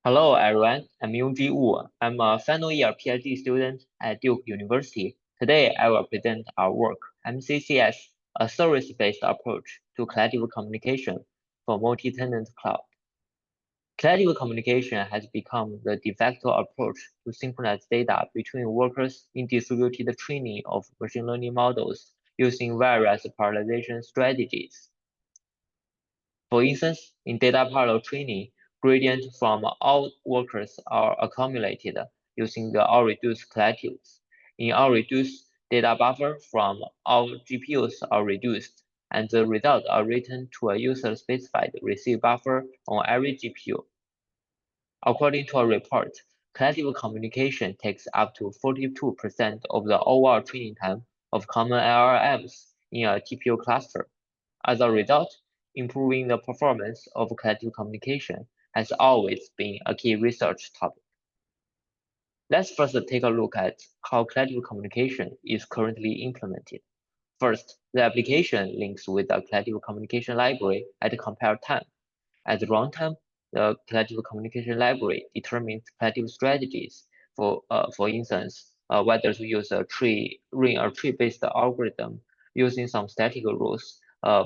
Hello everyone, I'm Yongji Wu. I'm a final year PhD student at Duke University. Today I will present our work, MCCS, a service-based approach to collective communication for multi-tenant cloud. Collective communication has become the de facto approach to synchronize data between workers in distributed training of machine learning models using various parallelization strategies. For instance, in data parallel training, gradients from all workers are accumulated using the all-reduced collectives. In all-reduced, data buffer from all GPUs are reduced, and the results are written to a user-specified receive buffer on every GPU. According to a report, collective communication takes up to 42% of the overall training time of common LLMs in a TPU cluster. As a result, improving the performance of collective communication has always been a key research topic. Let's first take a look at how collective communication is currently implemented. First, the application links with the collective communication library at compile time. At runtime, the collective communication library determines collective strategies. For instance, whether to use a tree-based algorithm using some static rules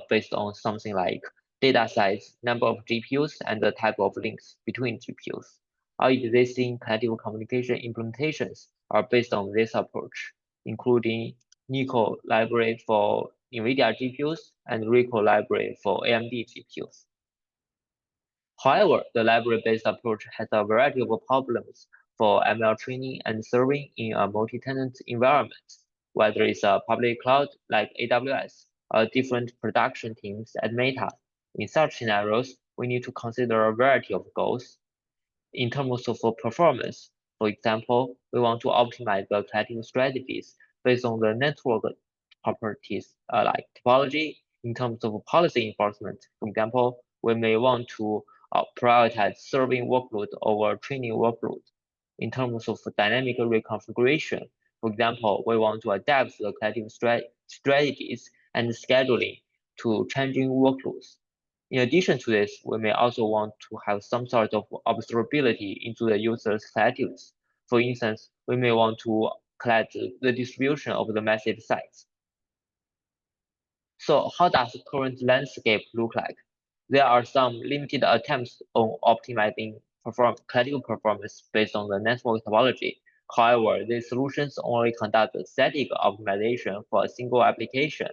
based on something like data size, number of GPUs, and the type of links between GPUs. Our existing collective communication implementations are based on this approach, including Nico library for NVIDIA GPUs and Rico library for AMD GPUs. However, the library-based approach has a variety of problems for ML training and serving in a multi-tenant environment, whether it's a public cloud like AWS or different production teams at Meta. In such scenarios, we need to consider a variety of goals. In terms of performance, for example, we want to optimize the collective strategies based on the network properties like topology. In terms of policy enforcement, for example, we may want to prioritize serving workload over training workload. In terms of dynamic reconfiguration, for example, we want to adapt the collective strategies and scheduling to changing workloads. In addition to this, we may also want to have some sort of observability into the user's collectives. For instance, we may want to collect the distribution of the message size. So how does the current landscape look like? There are some limited attempts on optimizing collective performance based on the network topology. However, these solutions only conduct static optimization for a single application.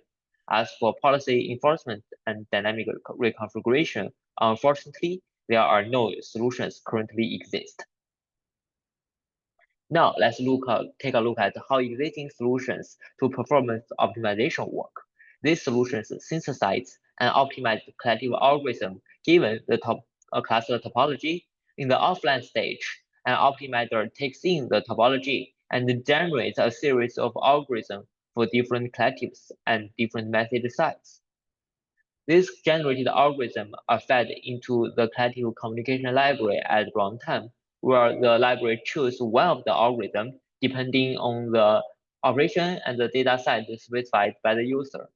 As for policy enforcement and dynamic reconfiguration, unfortunately, there are no solutions currently exist. Now let's take a look at how existing solutions to performance optimization work. These solutions synthesize and optimize the collective algorithm given the cluster topology. In the offline stage, an optimizer takes in the topology and generates a series of algorithms for different collectives and different message sites. These generated algorithms are fed into the collective communication library at runtime, where the library chooses one of the algorithms depending on the operation and the data size specified by the user.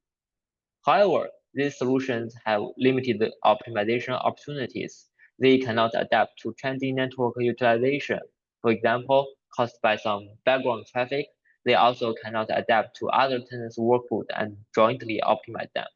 However, these solutions have limited optimization opportunities. They cannot adapt to changing network utilization. For example, caused by some background traffic, they also cannot adapt to other tenants' workload and jointly optimize them.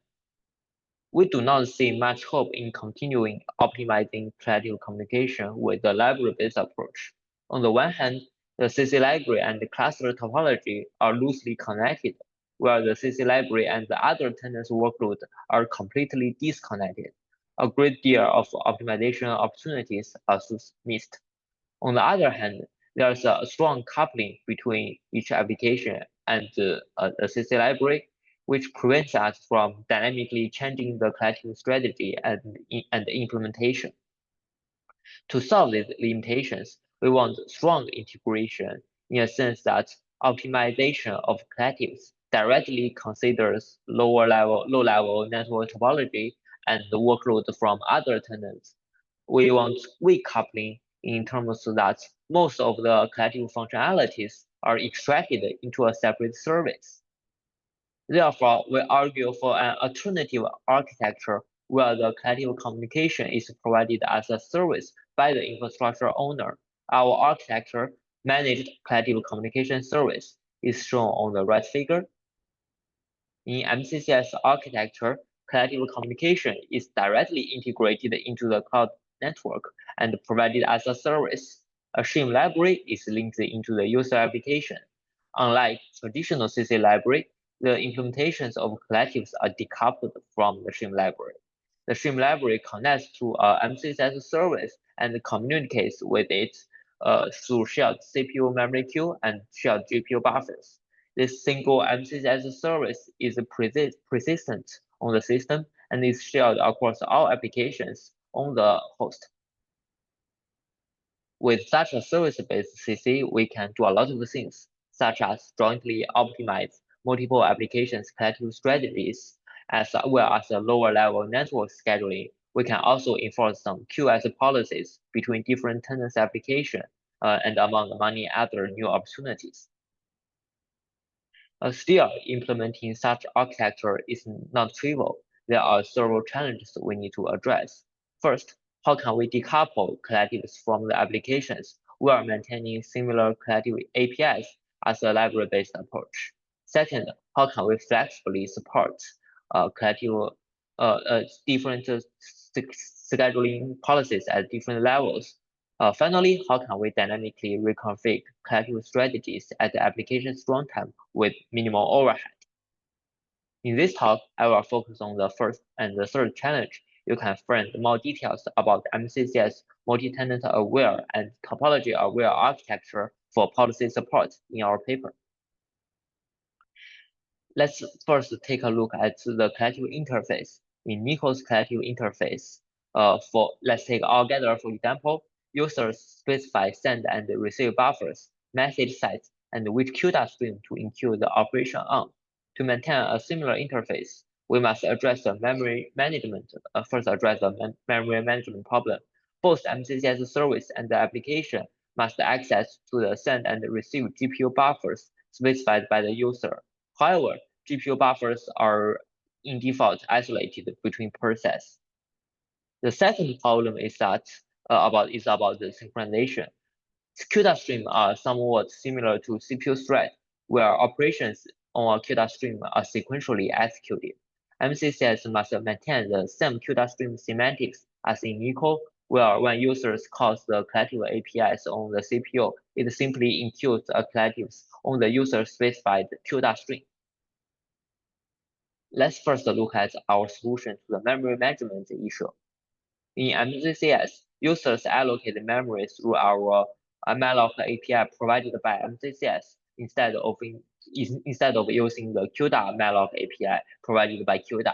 We do not see much hope in continuing optimizing collective communication with the library-based approach. On the one hand, the CC library and the cluster topology are loosely connected, while the CC library and the other tenants' workload are completely disconnected. A great deal of optimization opportunities are thus missed. On the other hand, there is a strong coupling between each application and the CC library, which prevents us from dynamically changing the collective strategy and implementation. To solve these limitations, we want strong integration in a sense that optimization of collectives directly considers low-level network topology and the workload from other tenants. We want weak coupling in terms that most of the collective functionalities are extracted into a separate service. Therefore, we argue for an alternative architecture where the collective communication is provided as a service by the infrastructure owner. Our architecture managed collective communication service is shown on the right figure. In MCCS architecture, collective communication is directly integrated into the cloud network and provided as a service. A shim library is linked into the user application. Unlike traditional CC library, the implementations of collectives are decoupled from the shim library. The shim library connects to a MCCS service and communicates with it through shared CPU memory queue and shared GPU buffers. This single MCCS service is persistent on the system and is shared across all applications on the host. With such a service-based CC, we can do a lot of things, such as jointly optimize multiple applications collective strategies, as well as a lower-level network scheduling. We can also enforce some QoS policies between different tenants applications and among many other new opportunities. Still, implementing such architecture is not trivial. There are several challenges we need to address. First, how can we decouple collectives from the applications while maintaining similar collective APIs as a library-based approach? Second, how can we flexibly support collective different scheduling policies at different levels? Finally, how can we dynamically reconfigure collective strategies at the application's runtime with minimal overhead? In this talk, I will focus on the first and the third challenge. You can find more details about MCCS multi-tenant aware and topology aware architecture for policy support in our paper. Let's first take a look at the collective interface. In Nico's collective interface, let's take altogether for example, users specify send and receive buffers, message sets, and which QDA stream to enqueue the operation on. To maintain a similar interface, we must address the memory management. First, address the memory management problem. Both MCCS service and the application must access to the send and receive GPU buffers specified by the user. However, GPU buffers are in default isolated between processes. The second problem is about the synchronization. QDA streams are somewhat similar to CPU thread, where operations on a QDA stream are sequentially executed. MCCS must maintain the same QDA stream semantics as in Nico, where when users calls the collective APIs on the CPU, it simply enqueues a collectives on the user-specified QDA stream. Let's first look at our solution to the memory management issue. In MCCS, users allocate memory through our malloc API provided by MCCS instead of using the QDA malloc API provided by QDA.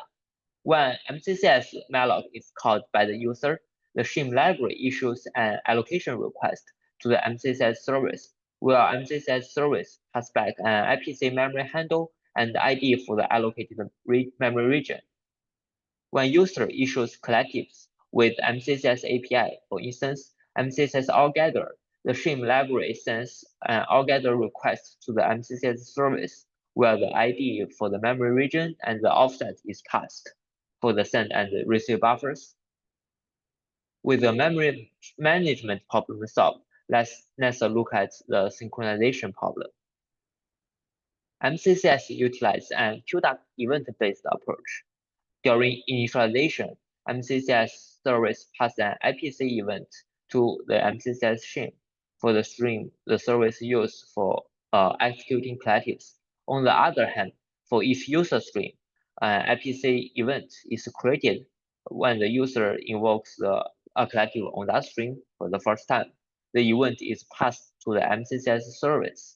When MCCS malloc is called by the user, the shim library issues an allocation request to the MCCS service, where MCCS service has back an IPC memory handle and ID for the allocated memory region. When user issues collectives with MCCS API, for instance, MCCS altogether, the shim library sends an altogether request to the MCCS service, where the ID for the memory region and the offset is passed for the send and receive buffers. With the memory management problem solved, let's look at the synchronization problem. MCCS utilizes an QDA event-based approach. During initialization, MCCS service passes an IPC event to the MCCS shim for the stream the service used for executing collectives. On the other hand, for each user stream, an IPC event is created when the user invokes a collective on that stream for the first time. The event is passed to the MCCS service.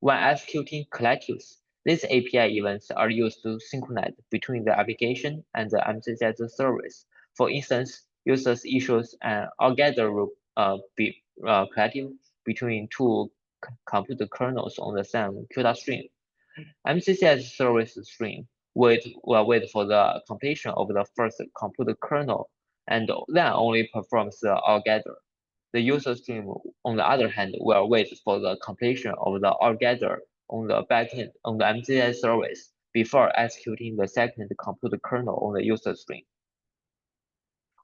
When executing collectives, these API events are used to synchronize between the application and the MCCS service. For instance, users issues an altogether collective between two computer kernels on the same QDA stream. MCCS service stream will wait for the completion of the first computer kernel and then only performs the altogether. The user stream, on the other hand, will wait for the completion of the altogether on the backend on the MCCS service before executing the second computer kernel on the user stream.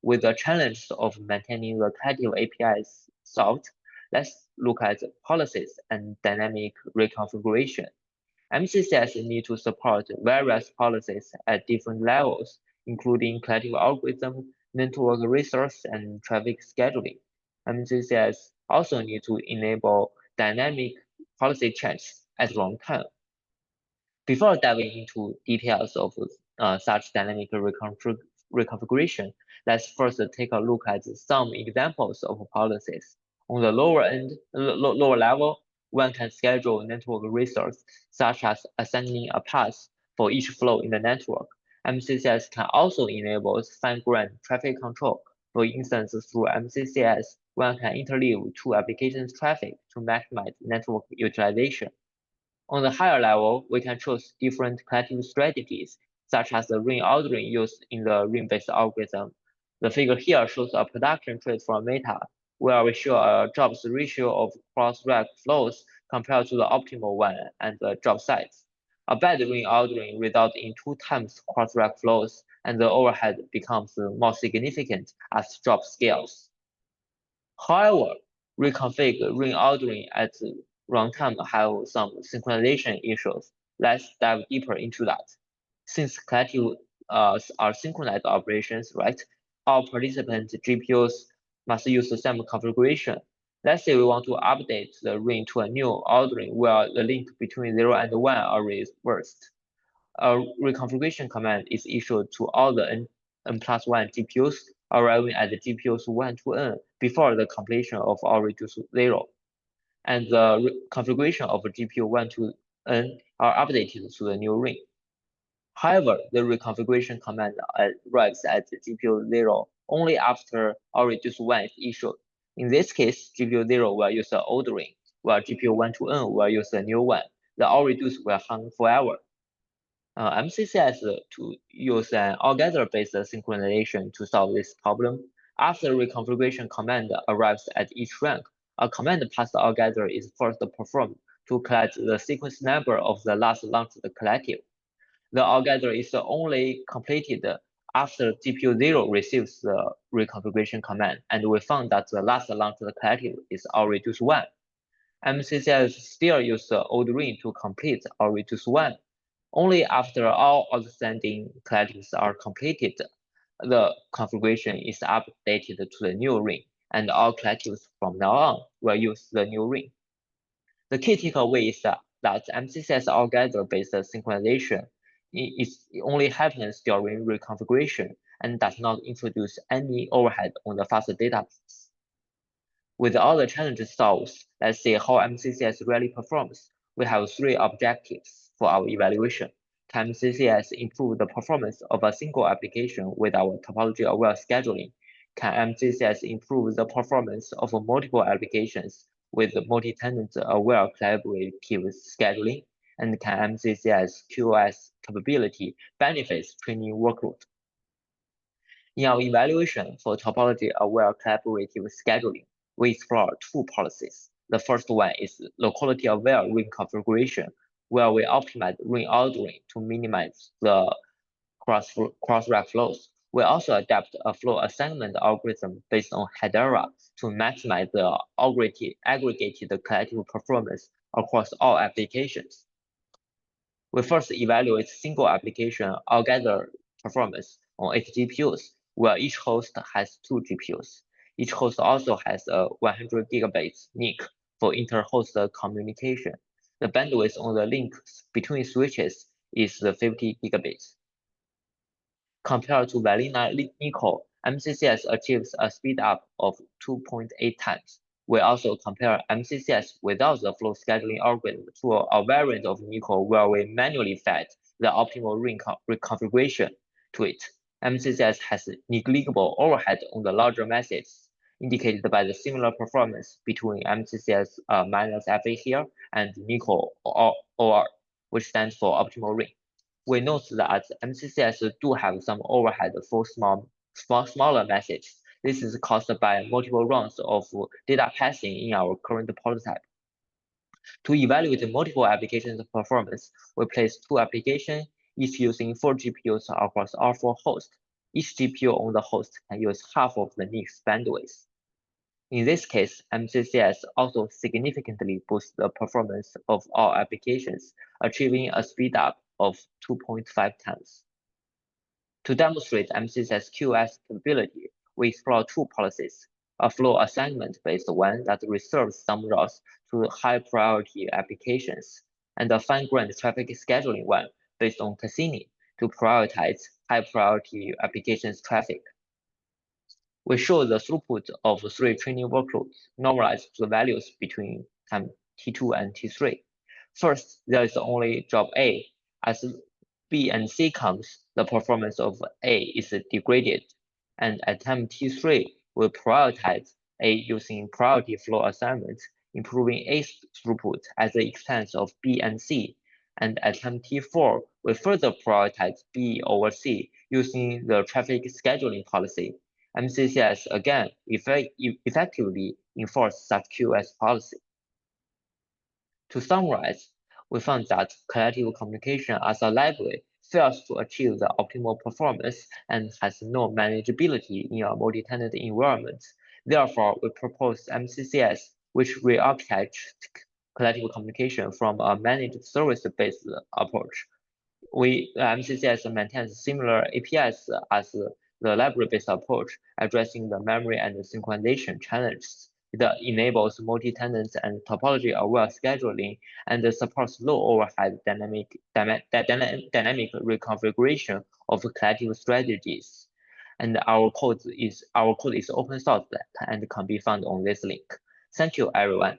With the challenge of maintaining the collective APIs solved, let's look at policies and dynamic reconfiguration. MCCS need to support various policies at different levels, including collective algorithm, network resource, and traffic scheduling. MCCS also need to enable dynamic policy changes at runtime. Before diving into details of such dynamic reconfiguration, let's first take a look at some examples of policies. On the lower level, one can schedule network resource, such as assigning a path for each flow in the network. MCCS can also enable fine-grained traffic control. For instance, through MCCS, one can interleave two applications' traffic to maximize network utilization. On the higher level, we can choose different collective strategies, such as the ring ordering used in the ring-based algorithm. The figure here shows a production trade from Meta, where we show a jobs ratio of cross-rack flows compared to the optimal one and the job size. A bad ring ordering results in 2 times cross-rack flows, and the overhead becomes more significant as job scales. However, reconfig ring ordering at runtime have some synchronization issues. Let's dive deeper into that. Since collective are synchronized operations, right? All participant GPUs must use the same configuration. Let's say we want to update the ring to a new ordering where the link between 0 and 1 are reversed. A reconfiguration command is issued to all the n+1 GPUs arriving at the GPUs 1 to n before the completion of all reduce 0. And the configuration of GPU 1 to n are updated to the new ring. However, the reconfiguration command arrives at the GPU 0 only after all reduce 1 is issued. In this case, GPU 0 will use the old ring, while GPU 1 to n will use the new one. The all reduce will hang forever. MCCS to use an altogether-based synchronization to solve this problem. After the reconfiguration command arrives at each rank, a command passed altogether is first performed to collect the sequence number of the last launched collective. The altogether is only completed after GPU 0 receives the reconfiguration command, and we found that the last launched collective is all reduce 1. MCCS still use the old ring to complete all reduce 1. Only after all outstanding collectives are completed, the configuration is updated to the new ring, and all collectives from now on will use the new ring. The key takeaway is that MCCS altogether-based synchronization only happens during reconfiguration and does not introduce any overhead on the fast data paths. With all the challenges solved, let's see how MCCS really performs. We have 3 objectives for our evaluation. Can MCCS improve the performance of a single application with our topology-aware scheduling? Can MCCS improve the performance of multiple applications with multi-tenant aware collaborative scheduling? And can MCCS QoS capability benefits training workload? In our evaluation for topology-aware collaborative scheduling, we explore 2 policies. The first one is locality-aware ring configuration, where we optimize ring ordering to minimize the cross-rack flows. We also adapt a flow assignment algorithm based on Hedera to maximize the aggregated collective performance across all applications. We first evaluate single application altogether performance on 8 GPUs, where each host has 2 GPUs. Each host also has a 100 gigabits NIC for inter-host communication. The bandwidth on the links between switches is 50 gigabits. Compared to vanilla NICO, MCCS achieves a speed up of 2.8 times. We also compare MCCS without the flow scheduling algorithm to a variant of NICO where we manually fed the optimal ring configuration to it. MCCS has negligible overhead on the larger messages, indicated by the similar performance between MCCS -FA here and NICO OR, which stands for optimal ring. We note that MCCS do have some overhead for smaller messages. This is caused by multiple rounds of data passing in our current prototype. To evaluate multiple applications' performance, we place 2 applications, each using 4 GPUs across all 4 hosts. each GPU on the host can use half of the NIC's bandwidth. In this case, MCCS also significantly boosts the performance of all applications, achieving a speedup of 2.5 times. To demonstrate MCCS QoS capability, we explore two policies: a flow assignment-based one that reserves some routes to high-priority applications, and a fine-grained traffic scheduling one based on Cassini to prioritize high-priority applications traffic. We show the throughput of 3 training workloads normalized to the values between time T2 and T3. First, there is only job A. As B and C comes, the performance of A is degraded, and at time T3, we prioritize A using priority flow assignment, improving A's throughput at the expense of B and C. And at time T4, we further prioritize B over C using the traffic scheduling policy. MCCS again effectively enforce such QoS policy. To summarize, we found that collective communication as a library fails to achieve the optimal performance and has no manageability in a multi-tenant environment. Therefore, we propose MCCS, which re-architects collective communication from a managed service-based approach. MCCS maintains similar APIs as the library-based approach, addressing the memory and synchronization challenges. It enables multi-tenant and topology-aware scheduling and supports low-overhead dynamic reconfiguration of collective strategies. And our code is open source and can be found on this link. Thank you, everyone.